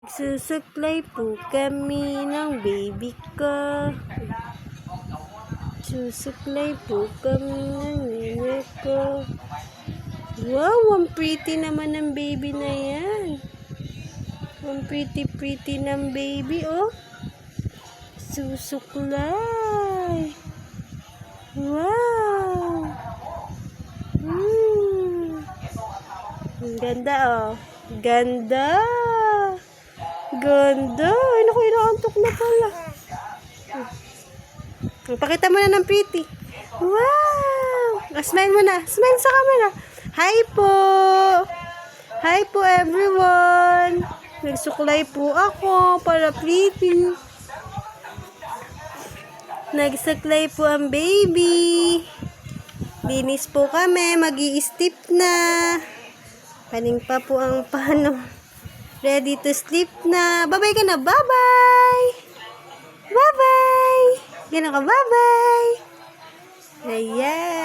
Susuklay po kami ng baby ko. Susuklay po kami ng nene ko. Wow, ang pretty naman ng baby na yan. Ang pretty ng baby, oh. Susuklay. Wow. Ang ganda, oh. Ganda. Ganda. Ay, naku, inaantok na pala. Pakita mo na ng pretty. Wow. Smile mo na. Smile sa camera. Hi po. Hi po, everyone. Nagsuklay po ako para pretty. Nagsuklay po ang baby. Linis po kami. Mag-i-step na. Paning pa po ang pano. Ready to sleep na. Bye-bye ka na. Bye-bye. Bye-bye. Gano'n ka. Bye-bye. Ayan.